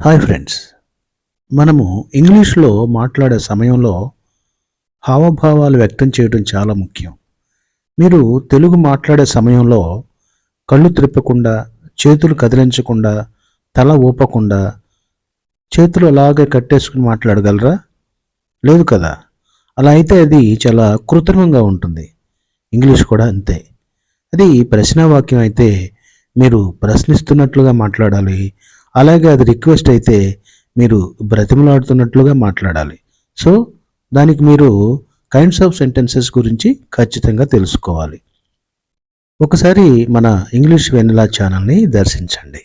Hi friends, మనము ఇంగ్లీష్లో మాట్లాడే సమయంలో హావభావాలు వ్యక్తం చేయడం చాలా ముఖ్యం. మీరు తెలుగు మాట్లాడే సమయంలో కళ్ళు త్రిప్పకుండా, చేతులు కదిలించకుండా, తల ఊపకుండా, చేతులు అలాగే కట్టేసుకుని మాట్లాడగలరా? లేదు కదా. అలా అయితే అది చాలా కృత్రిమంగా ఉంటుంది. ఇంగ్లీష్ కూడా అంతే. అది ప్రశ్నావాక్యం అయితే మీరు ప్రశ్నిస్తున్నట్లుగా మాట్లాడాలి. అలాగే అది రిక్వెస్ట్ అయితే మీరు బ్రతిమలాడుతున్నట్లుగా మాట్లాడాలి. సో దానికి మీరు కైండ్స్ ఆఫ్ సెంటెన్సెస్ గురించి ఖచ్చితంగా తెలుసుకోవాలి. ఒకసారి మన ఇంగ్లీష్ వెన్నెలా ఛానల్ని దర్శించండి.